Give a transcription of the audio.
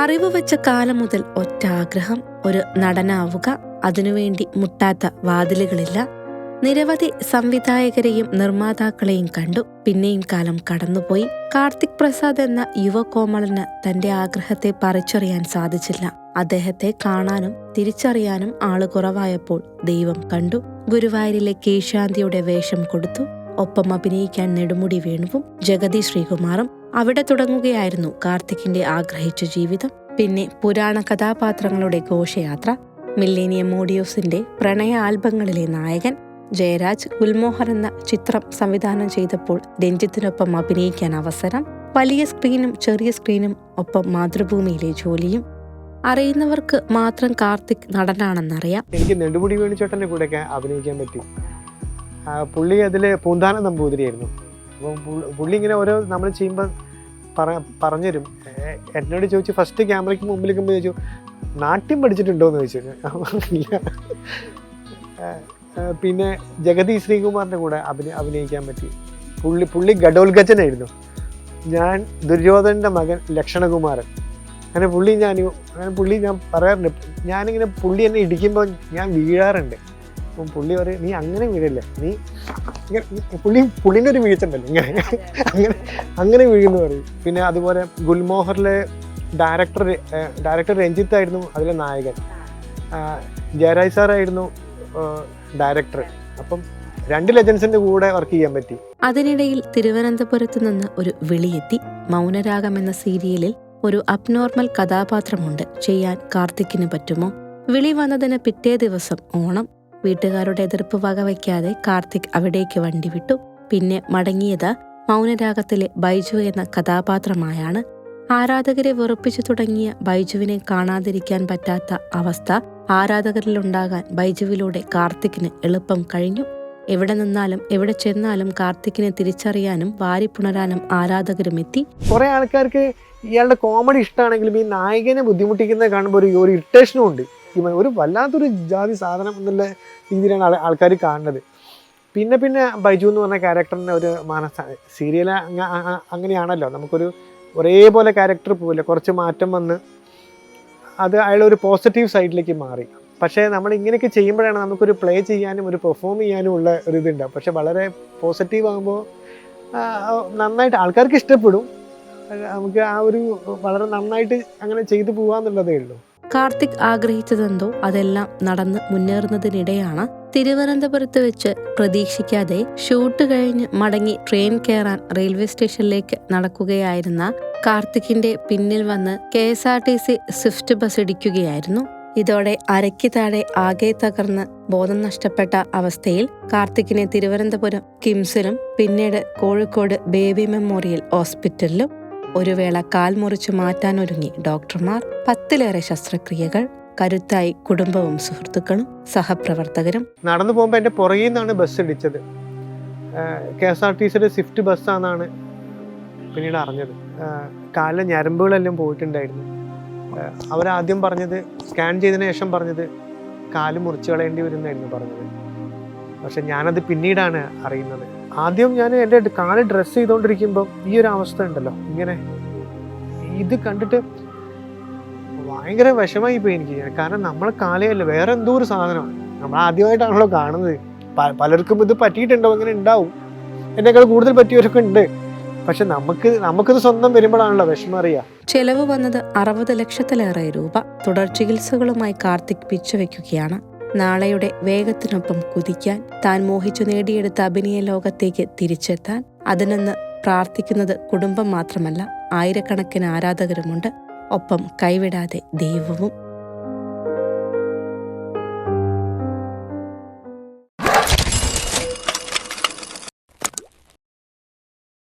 അറിവ് വെച്ച കാലം മുതൽ ഒറ്റ ആഗ്രഹം, ഒരു നടനാവുക. അതിനുവേണ്ടി മുട്ടാത്ത വാതിലുകളില്ല. നിരവധി സംവിധായകരെയും നിർമ്മാതാക്കളെയും കണ്ടു. പിന്നെയും കാലം കടന്നുപോയി. കാർത്തിക് പ്രസാദ് എന്ന യുവകോമളന് തന്റെ ആഗ്രഹത്തെ പറിച്ചറിയാൻ സാധിച്ചില്ല. അദ്ദേഹത്തെ കാണാനും തിരിച്ചറിയാനും ആള് കുറവായപ്പോൾ ദൈവം കണ്ടു. ഗുരുവായൂരിലെ കീഴ്ശാന്തിയുടെ വേഷം കൊടുത്തു. ഒപ്പം അഭിനയിക്കാൻ നെടുമുടി വേണുവും ജഗതി ശ്രീകുമാറും. അവിടെ തുടങ്ങുകയായിരുന്നു കാർത്തിക്കിന്റെ ആഗ്രഹിച്ച ജീവിതം. പിന്നെ പുരാണ കഥാപാത്രങ്ങളുടെ ഘോഷയാത്ര. മില്ലേനിയം ഓഡിയോസിന്റെ പ്രണയ ആൽബങ്ങളിലെ നായകൻ. ജയരാജ് ഗുൽമോഹർ എന്ന ചിത്രം സംവിധാനം ചെയ്തപ്പോൾ രഞ്ജിത്തിനൊപ്പം അഭിനയിക്കാൻ അവസരം. വലിയ സ്ക്രീനും ചെറിയ സ്ക്രീനും ഒപ്പം മാതൃഭൂമിയിലെ ജോലിയും. അറിയുന്നവർക്ക് മാത്രം കാർത്തിക് നടനാണെന്നറിയാം. എനിക്ക് നെടുമുടി വേണുചേട്ടൻ്റെ കൂടെയൊക്കെ അഭിനയിക്കാൻ പറ്റി. പുള്ളി അതിൽ പൂന്താനം നമ്പൂതിരിയായിരുന്നു. അപ്പം പുള്ളി ഇങ്ങനെ ഓരോ നമ്മൾ ചെയ്യുമ്പോൾ പറഞ്ഞുതരും. എന്നോട് ചോദിച്ചു, ഫസ്റ്റ് ക്യാമറയ്ക്ക് മുമ്പിൽ നിൽക്കുമ്പോൾ ചോദിച്ചു, നാട്യം പഠിച്ചിട്ടുണ്ടോ എന്ന് ചോദിച്ചു. ഇല്ല. പിന്നെ ജഗതി ശ്രീകുമാറിൻ്റെ കൂടെ അഭിനയിക്കാൻ പറ്റി. പുള്ളി ഗഡോൽഗജനായിരുന്നു. ഞാൻ ദുര്യോധനൻ്റെ മകൻ ലക്ഷണകുമാരൻ. അങ്ങനെ പുള്ളി ഞാൻ പറയാറുണ്ട്, ഞാനിങ്ങനെ പുള്ളി എന്നെ ഇടിക്കുമ്പോൾ ഞാൻ വീഴാറുണ്ട്. അപ്പം പുള്ളി പറയും, നീ അങ്ങനെ വീഴല്ലേ, നീ പുള്ളിൻ്റെ ഒരു വീഴ്ചണ്ടല്ലോ അങ്ങനെ വീഴുന്നു പറയും. പിന്നെ അതുപോലെ ഗുൽമോഹറിലെ ഡയറക്ടർ രഞ്ജിത്ത് ആയിരുന്നു അതിലെ നായകൻ. ജയരാജ് സാറായിരുന്നു ഡയറക്ടർ. അപ്പം 2 ലെജൻസിന്റെ കൂടെ വർക്ക് ചെയ്യാൻ പറ്റി. അതിനിടയിൽ തിരുവനന്തപുരത്ത് നിന്ന് ഒരു വിളിയെത്തി. മൗനരാഗം എന്ന സീരിയലിൽ ഒരു അബ്നോർമൽ കഥാപാത്രമുണ്ട്. ചെയ്യാൻ കാർത്തിക്കിന് പറ്റുമോ? വിളി വന്നതിന് പിറ്റേ ദിവസം ഓണം. വീട്ടുകാരുടെ എതിർപ്പ് വകവയ്ക്കാതെ കാർത്തിക് അവിടേക്ക് വണ്ടി വിട്ടു. പിന്നെ മടങ്ങിയത് മൗനരാഗത്തിലെ ബൈജു എന്ന കഥാപാത്രമായാണ്. ആരാധകരെ വെറുപ്പിച്ചു തുടങ്ങിയ ബൈജുവിനെ കാണാതിരിക്കാൻ പറ്റാത്ത അവസ്ഥ ആരാധകരിലുണ്ടാകാൻ ബൈജുവിലൂടെ കാർത്തിക്കിന് എളുപ്പം കഴിഞ്ഞു. എവിടെ നിന്നാലും എവിടെ ചെന്നാലും കാർത്തിക്കിനെ തിരിച്ചറിയാനും വാരിപ്പുണരാനും ആരാധകരും എത്തി. കുറെ ആൾക്കാർക്ക് ഇയാളുടെ കോമഡി ഇഷ്ടമാണെങ്കിലും ഈ നായകനെ ബുദ്ധിമുട്ടിക്കുന്നത് കാണുമ്പോൾ ഒരു ഇറിറ്റേഷനും ഉണ്ട്. ഒരു വല്ലാത്തൊരു ജാതി സാധനം എന്നുള്ള രീതിയിലാണ് ആൾക്കാർ കാണുന്നത്. പിന്നെ ബൈജു എന്ന് പറഞ്ഞ ക്യാരക്ടറിൻ്റെ ഒരു സീരിയൽ അങ്ങനെയാണല്ലോ, നമുക്കൊരു ഒരേപോലെ ക്യാരക്ടർ പോവില്ല, കുറച്ച് മാറ്റം വന്ന് അത് അയാളൊരു പോസിറ്റീവ് സൈഡിലേക്ക് മാറി. പക്ഷേ നമ്മൾ ഇങ്ങനെയൊക്കെ ചെയ്യുമ്പോഴാണ് നമുക്കൊരു പ്ലേ ചെയ്യാനും ഒരു പെർഫോം ചെയ്യാനും ഉള്ള ഒരു ഇതുണ്ടാവും. പക്ഷെ വളരെ പോസിറ്റീവ് ആകുമ്പോൾ നന്നായിട്ട് ആൾക്കാർക്ക് ഇഷ്ടപ്പെടും. നമുക്ക് ആ ഒരു വളരെ നന്നായിട്ട് അങ്ങനെ ചെയ്തു പോകാന്നുള്ളതേ ഉള്ളൂ. കാർത്തിക് ആഗ്രഹിച്ചതെന്തോ അതെല്ലാം നടന്ന് മുന്നേറുന്നതിനിടെയാണ് തിരുവനന്തപുരത്ത് വെച്ച് പ്രതീക്ഷിക്കാതെ ഷൂട്ട് കഴിഞ്ഞ് മടങ്ങി ട്രെയിൻ കയറാൻ റെയിൽവേ സ്റ്റേഷനിലേക്ക് നടക്കുകയായിരുന്ന കാർത്തിക്കിന്റെ പിന്നിൽ വന്ന് KSRTC സ്വിഫ്റ്റ് ബസ് ഇടിക്കുകയായിരുന്നു. ഇതോടെ അരയ്ക്ക് താഴെ ആകെ തകർന്ന് ബോധം നഷ്ടപ്പെട്ട അവസ്ഥയിൽ കാർത്തിക്കിനെ തിരുവനന്തപുരം കിംസിലും പിന്നീട് കോഴിക്കോട് ബേബി മെമ്മോറിയൽ ഹോസ്പിറ്റലിലും ഒരു വേള കാൽ മുറിച്ചു മാറ്റാനൊരുങ്ങി ഡോക്ടർമാർ. 10ലേറെ ശസ്ത്രക്രിയകൾ. കരുത്തായി കുടുംബവും സുഹൃത്തുക്കളും സഹപ്രവർത്തകരും. നടന്നു പോകുമ്പോൾ എൻ്റെ പുറകിൽ നിന്നാണ് ബസ് ഇടിച്ചത്. KSRTCയുടെ സ്വിഫ്റ്റ് ബസ്സാണെന്നാണ് പിന്നീട് അറിഞ്ഞത്. കാലിലെ ഞരമ്പുകളെല്ലാം പോയിട്ടുണ്ടായിരുന്നു. അവരാദ്യം പറഞ്ഞത്, സ്കാൻ ചെയ്തതിന് ശേഷം പറഞ്ഞത് കാല് മുറിച്ച് കളയേണ്ടി വരുന്നായിരുന്നു പറഞ്ഞത്. പക്ഷെ ഞാനത് പിന്നീടാണ് അറിയുന്നത്. ആദ്യം ഞാൻ എൻ്റെ കാല് ഡ്രസ്സ് ചെയ്തുകൊണ്ടിരിക്കുമ്പോൾ ഈ ഒരു അവസ്ഥ ഉണ്ടല്ലോ, ഇങ്ങനെ ഇത് കണ്ടിട്ട് ഭയങ്കര വിഷമായി പോയി എനിക്ക്. കാരണം നമ്മളെ കാലയല്ല, വേറെ എന്തോ ഒരു സാധനമാണ്. നമ്മൾ ആദ്യമായിട്ടാണല്ലോ കാണുന്നത്. പലർക്കും ഇത് പറ്റിയിട്ടുണ്ടോ, ഇങ്ങനെ ഉണ്ടാവും. എന്നെക്കാൾ കൂടുതൽ പറ്റിയവരൊക്കെ ഉണ്ട്. പക്ഷെ നമുക്കിത് സ്വന്തം വരുമ്പോഴാണല്ലോ വിഷമം അറിയാം. ചെലവ് വന്നത് 60 ലക്ഷത്തിലേറെ രൂപ. തുടർ ചികിത്സകളുമായി കാർത്തിക് പിച്ചവെക്കുകയാണ്. നാളെയുടെ വേഗത്തിനൊപ്പം കുതിക്കാൻ, താൻ മോഹിച്ചു നേടിയെടുത്ത അഭിനയ ലോകത്തേക്ക് തിരിച്ചെത്താൻ. അതിനെന്ന് പ്രാർത്ഥിക്കുന്നത് കുടുംബം മാത്രമല്ല, ആയിരക്കണക്കിന് ആരാധകരുമുണ്ട്. ഒപ്പം കൈവിടാതെ ദൈവവും.